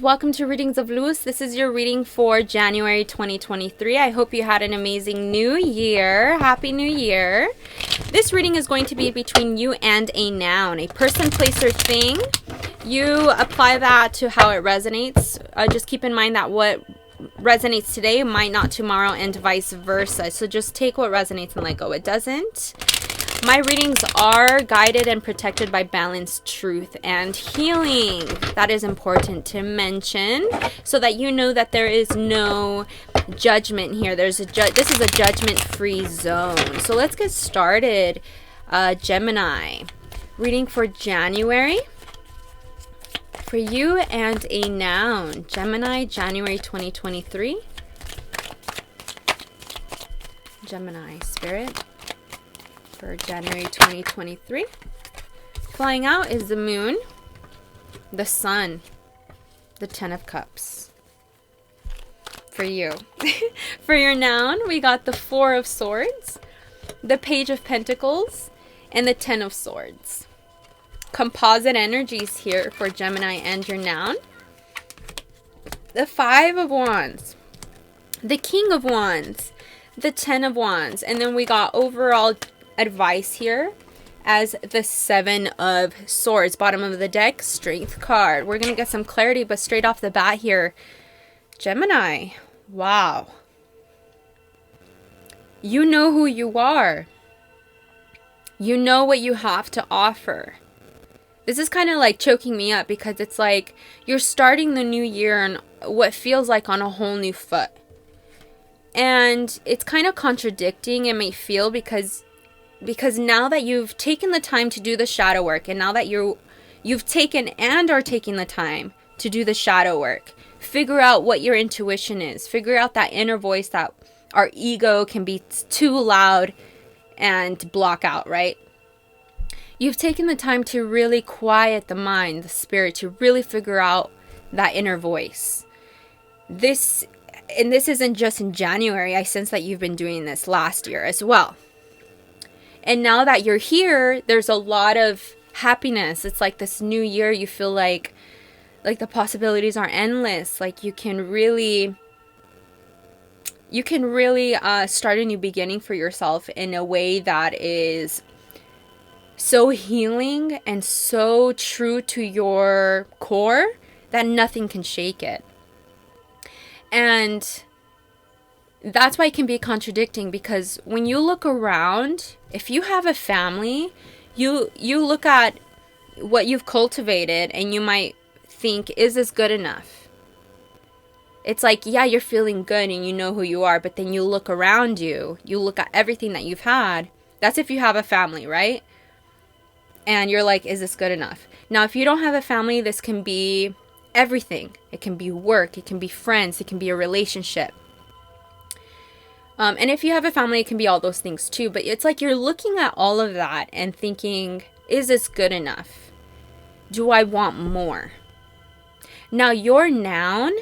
Welcome to Readings of Luz. This is your reading for January 2023. I hope you had an amazing new year. Happy New Year. This reading is going to be between you and a noun, a person, place, or thing. You apply that to how it resonates. Just keep in mind that what resonates today might not tomorrow, and vice versa. So just take what resonates and let go what doesn't. My readings are guided and protected by balanced truth and healing. That is important to mention so that you know that there is no judgment here. This is a judgment-free zone. So let's get started. Gemini. Reading for January. For you and a noun. Gemini, January 2023. Gemini, Spirit. For January 2023. Flying out is the moon, the sun, the 10 of cups. For you. For your noun, we got the 4 of swords, the page of pentacles, and the 10 of swords. Composite energies here for Gemini and your noun. The 5 of wands, the king of wands, the 10 of wands, and then we got overall advice here as the 7 of swords. Bottom of the deck, strength card. We're going to get some clarity, but straight off the bat here, Gemini, wow. You know who you are. You know what you have to offer. This is kind of like choking me up because it's like you're starting the new year on what feels like on a whole new foot. And it's kind of contradicting, it may feel, because now that you've taken the time to do the shadow work, and now that you've taken and are taking the time to do the shadow work, figure out what your intuition is, figure out that inner voice that our ego can be too loud and block out, right? You've taken the time to really quiet the mind, the spirit, to really figure out that inner voice. This isn't just in January. I sense that you've been doing this last year as well. And now that you're here, there's a lot of happiness. It's like this new year, you feel like the possibilities are endless. Like you can really start a new beginning for yourself in a way that is so healing and so true to your core that nothing can shake it. And that's why it can be contradicting, because when you look around, if you have a family, you look at what you've cultivated and you might think, is this good enough? It's like, yeah, you're feeling good and you know who you are, but then you look around you look at everything that you've had. That's if you have a family, right? And you're like, is this good enough? Now, if you don't have a family, this can be everything. It can be work, it can be friends, it can be a relationship. And if you have a family, it can be all those things too. But it's like you're looking at all of that and thinking, is this good enough? Do I want more? Now, your noun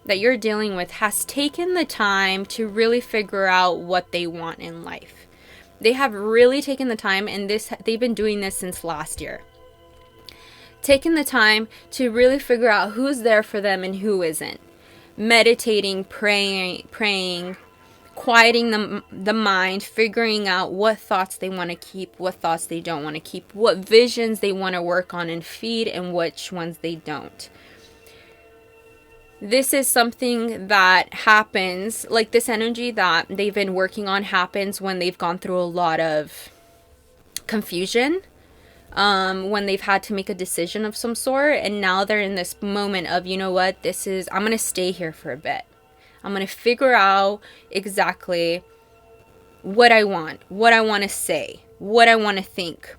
that you're dealing with has taken the time to really figure out what they want in life. They have really taken the time, and they've been doing this since last year. Taking the time to really figure out who's there for them and who isn't. Meditating, praying, quieting the mind, figuring out what thoughts they want to keep, what thoughts they don't want to keep, what visions they want to work on and feed, and which ones they don't. This is something that happens, like this energy that they've been working on happens when they've gone through a lot of confusion, when they've had to make a decision of some sort, and now they're in this moment of, you know what, I'm going to stay here for a bit. I'm going to figure out exactly what I want to say, what I want to think.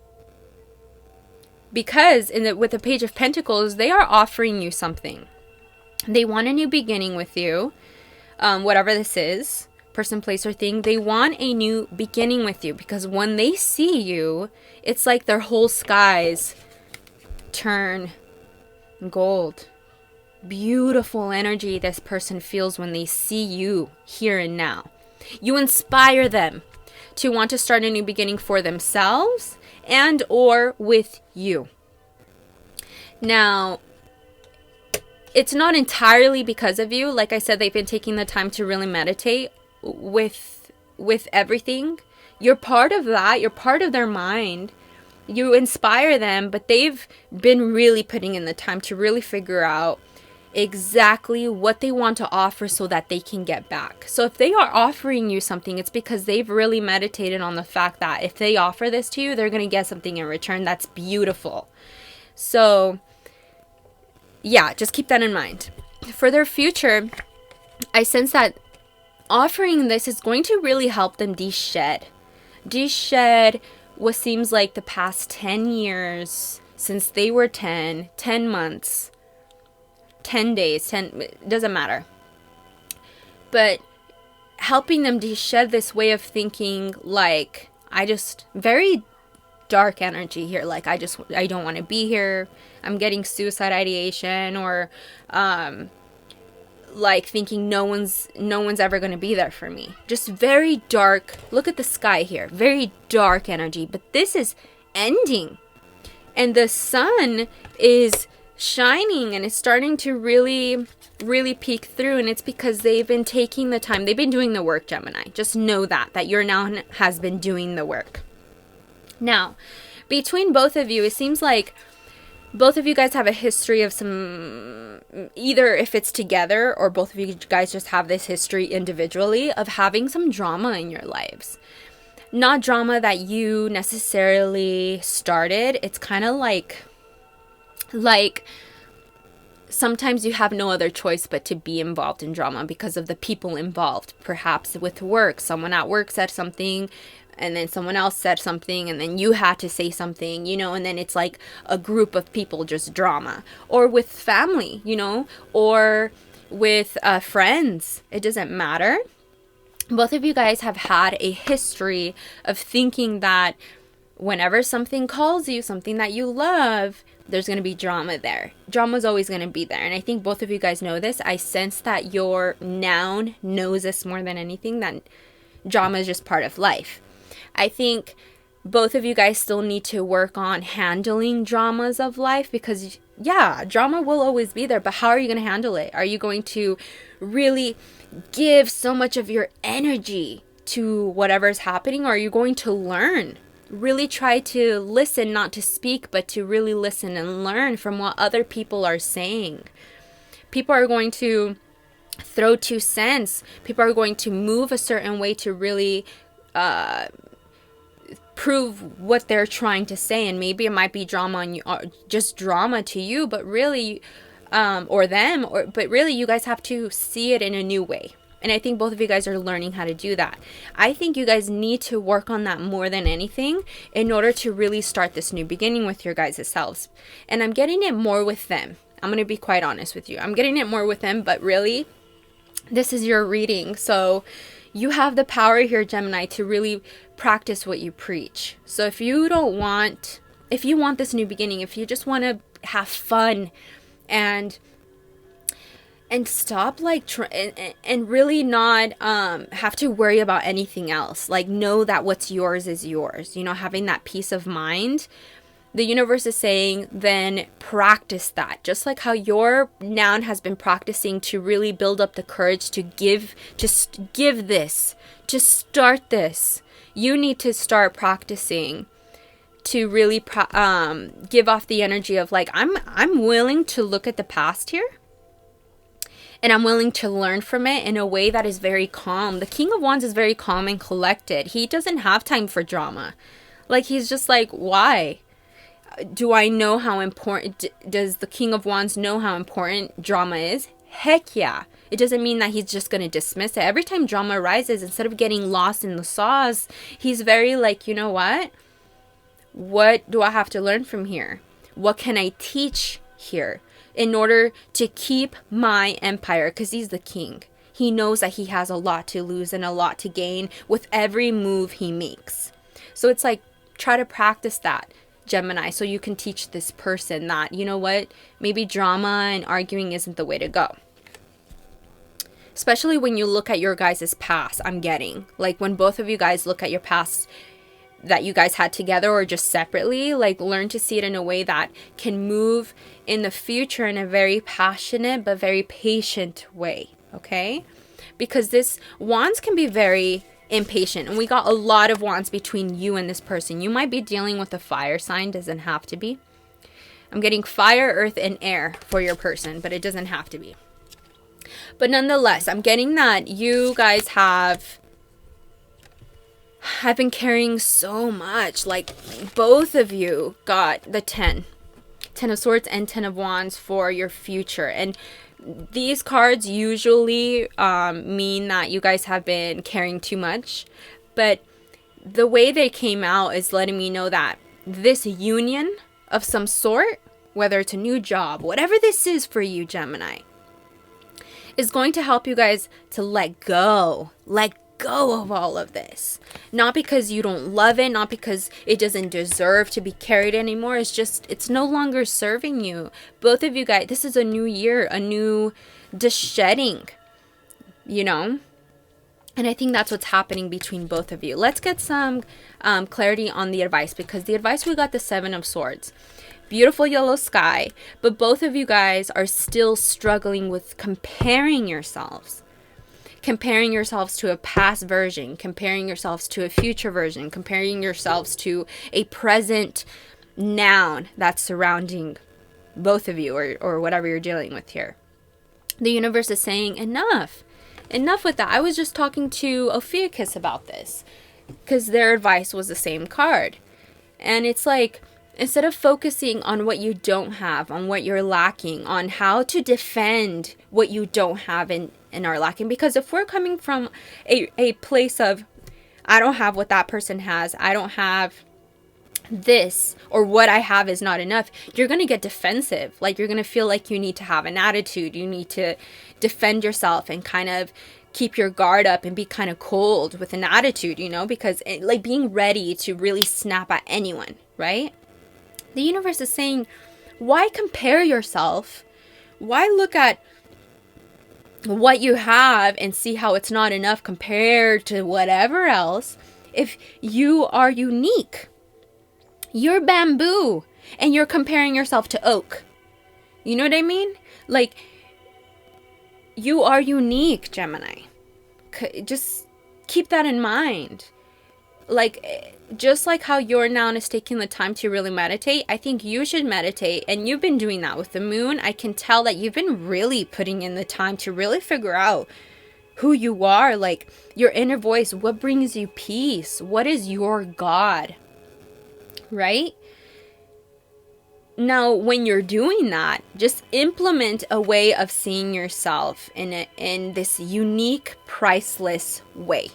Because with the Page of Pentacles, they are offering you something. They want a new beginning with you, whatever this is, person, place, or thing. They want a new beginning with you, because when they see you, it's like their whole skies turn gold. Beautiful energy this person feels when they see you here and now. You inspire them to want to start a new beginning for themselves and or with you. Now, it's not entirely because of you. Like I said, they've been taking the time to really meditate with everything. You're part of that. You're part of their mind. You inspire them, but they've been really putting in the time to really figure out exactly what they want to offer so that they can get back. So if they are offering you something, it's because they've really meditated on the fact that if they offer this to you, they're going to get something in return. That's beautiful. So yeah, just keep that in mind. For their future, I sense that offering this is going to really help them de-shed what seems like the past 10 years since they were 10 months, 10 days, it doesn't matter. But helping them de-shed this way of thinking, like, very dark energy here. Like, I don't want to be here. I'm getting suicide ideation, or like thinking no one's ever going to be there for me. Just very dark. Look at the sky here. Very dark energy. But this is ending. And the sun is shining and it's starting to really, really peek through. And it's because they've been taking the time. They've been doing the work, Gemini. Just know that your noun has been doing the work. Now, between both of you, it seems like both of you guys have a history of some, either if it's together or both of you guys just have this history individually of having some drama in your lives. Not drama that you necessarily started. It's kind of like sometimes you have no other choice but to be involved in drama because of the people involved. Perhaps with work, someone at work said something, and then someone else said something, and then you had to say something, and then it's like a group of people, just drama. Or with family, or with friends. It doesn't matter. Both of you guys have had a history of thinking that whenever something calls you, something that you love, there's going to be drama there. Drama's always going to be there. And I think both of you guys know this. I sense that your noun knows this more than anything, that drama is just part of life. I think both of you guys still need to work on handling dramas of life because, yeah, drama will always be there. But how are you going to handle it? Are you going to really give so much of your energy to whatever's happening? Or are you going to learn? Really try to listen, not to speak, but to really listen and learn from what other people are saying. People are going to throw 2 cents. People are going to move a certain way to really prove what they're trying to say, and maybe it might be drama on you, just drama to you, but really but really you guys have to see it in a new way. And I think both of you guys are learning how to do that. I think you guys need to work on that more than anything in order to really start this new beginning with your guys' selves. And I'm getting it more with them. I'm going to be quite honest with you. I'm getting it more with them, but really, this is your reading. So you have the power here, Gemini, to really practice what you preach. So if you want this new beginning, if you just want to have fun and stop and really not have to worry about anything else, like know that what's yours is yours, having that peace of mind, the universe is saying, then practice that. Just like how your noun has been practicing to really build up the courage to give this, to start this. You need to start practicing to really give off the energy of like, I'm willing to look at the past here. And I'm willing to learn from it in a way that is very calm. The King of Wands is very calm and collected. He doesn't have time for drama. Like, he's just like, why? Do I know how important, does the King of Wands know how important drama is? Heck yeah. It doesn't mean that he's just going to dismiss it. Every time drama arises, instead of getting lost in the sauce, he's very like, you know what? What do I have to learn from here? What can I teach here in order to keep my empire? Because he's the king. He knows that he has a lot to lose and a lot to gain with every move he makes. So it's like, try to practice that, Gemini, so you can teach this person that, you know what, maybe drama and arguing isn't the way to go. Especially when you look at your guys' past, I'm getting. Like, when both of you guys look at your past, that you guys had together or just separately. Like, learn to see it in a way that can move in the future in a very passionate but very patient way, okay? Because this wands can be very impatient, and we got a lot of wands between you and this person. You might be dealing with a fire sign, doesn't have to be. I'm getting fire, earth, and air for your person, but it doesn't have to be. But nonetheless, I'm getting that you guys have been carrying so much. Like, both of you got the 10 of Swords and 10 of Wands for your future. And these cards usually mean that you guys have been carrying too much. But the way they came out is letting me know that this union of some sort, whether it's a new job, whatever this is for you, Gemini, is going to help you guys to let go of all of this. Not because you don't love it, not because it doesn't deserve to be carried anymore. It's just, it's no longer serving you. Both of you guys, this is a new year, a new shedding, you know? And I think that's what's happening between both of you. Let's get some clarity on the advice, because the advice, we got the 7 of Swords. Beautiful yellow sky, but both of you guys are still struggling with comparing yourselves. Comparing yourselves to a past version, comparing yourselves to a future version, comparing yourselves to a present noun that's surrounding both of you, or whatever you're dealing with here. The universe is saying, enough with that. I was just talking to Ophiuchus about this, because their advice was the same card. And it's like, instead of focusing on what you don't have, on what you're lacking, on how to defend what you don't have and are lacking. Because if we're coming from a place of, I don't have what that person has, I don't have this, or what I have is not enough, you're going to get defensive. Like, you're going to feel like you need to have an attitude. You need to defend yourself and kind of keep your guard up and be kind of cold with an attitude, you know, because like being ready to really snap at anyone, right? The universe is saying, why compare yourself? Why look at what you have and see how it's not enough compared to whatever else if you are unique? You're bamboo and you're comparing yourself to oak. You know what I mean? Like, you are unique, Gemini. Just keep that in mind. Like, just like how your noun is taking the time to really meditate, I think you should meditate. And you've been doing that with the moon. I can tell that you've been really putting in the time to really figure out who you are, like your inner voice, what brings you peace, what is your God, right? Now, when you're doing that, just implement a way of seeing yourself in this unique, priceless way.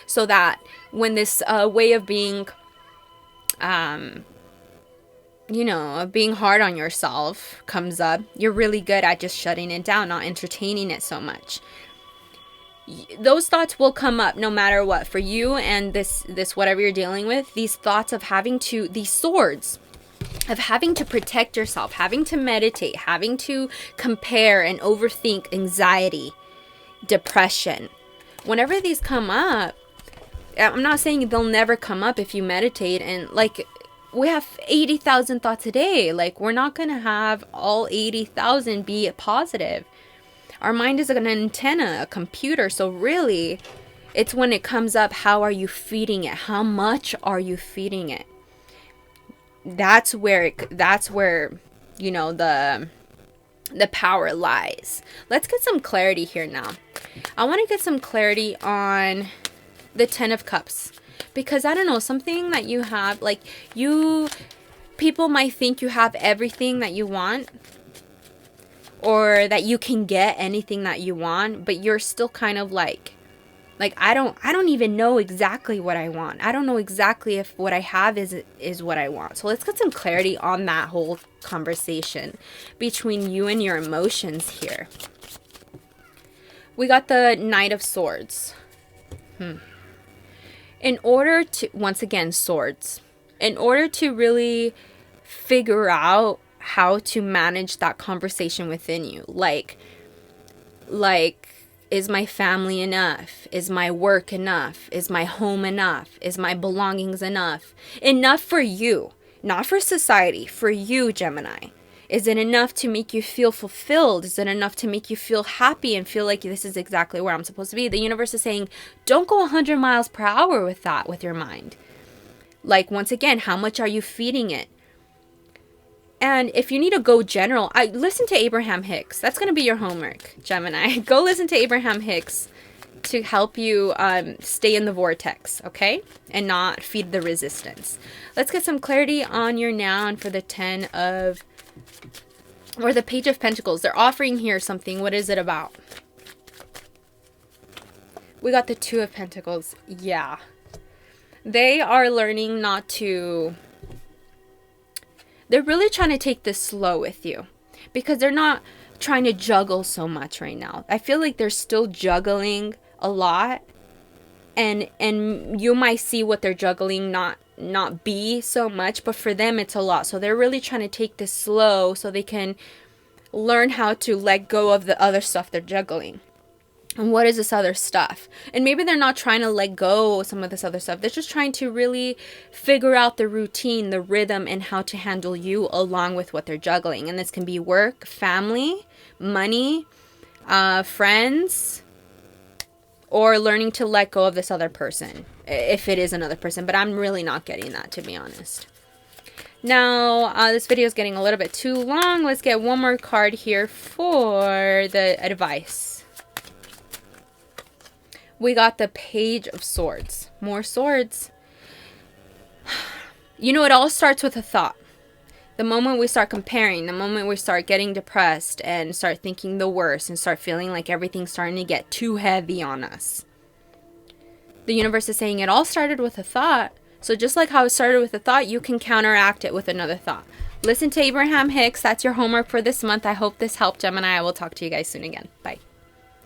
So that when this way of being, being hard on yourself comes up, you're really good at just shutting it down, not entertaining it so much. Those thoughts will come up no matter what. For you and this whatever you're dealing with, these thoughts of these swords, of having to protect yourself, having to meditate, having to compare and overthink, anxiety, depression. Whenever these come up, I'm not saying they'll never come up if you meditate, and like, we have 80,000 thoughts a day. Like, we're not going to have all 80,000 be positive. Our mind is an antenna, a computer. So really, it's when it comes up, how are you feeding it? How much are you feeding it? That's where the power lies. Let's get some clarity here now. I want to get some clarity on the 10 of Cups, because I don't know, something that you have, like, people might think you have everything that you want, or that you can get anything that you want, but you're still kind of like I don't even know exactly what I want. I don't know exactly if what I have is what I want. So let's get some clarity on that whole conversation between you and your emotions here. We got the Knight of Swords. In order to, once again, swords. In order to really figure out how to manage that conversation within you, like Is my family enough? Is my work enough? Is my home enough? Is my belongings enough? Enough for you, not for society, for you, Gemini. Is it enough to make you feel fulfilled? Is it enough to make you feel happy and feel like this is exactly where I'm supposed to be? The universe is saying, don't go 100 miles per hour with that, with your mind. Like, once again, how much are you feeding it? And if you need to go general, listen to Abraham Hicks. That's going to be your homework, Gemini. Go listen to Abraham Hicks to help you stay in the vortex, okay? And not feed the resistance. Let's get some clarity on your noun for the the Page of Pentacles. They're offering here something. What is it about? We got the Two of Pentacles. Yeah. They are learning not to... They're really trying to take this slow with you because they're not trying to juggle so much right now. I feel like they're still juggling a lot, and you might see what they're juggling not be so much, but for them it's a lot. So they're really trying to take this slow so they can learn how to let go of the other stuff they're juggling. And what is this other stuff? And maybe they're not trying to let go of some of this other stuff. They're just trying to really figure out the routine, the rhythm, and how to handle you along with what they're juggling. And this can be work, family, money, friends, or learning to let go of this other person, if it is another person. But I'm really not getting that, to be honest. Now, this video is getting a little bit too long. Let's get one more card here for the advice. We got the Page of Swords. More swords. You know, it all starts with a thought. The moment we start comparing, the moment we start getting depressed and start thinking the worst and start feeling like everything's starting to get too heavy on us, the universe is saying it all started with a thought. So just like how it started with a thought, you can counteract it with another thought. Listen to Abraham Hicks. That's your homework for this month. I hope this helped, Gemini. I will talk to you guys soon again. Bye.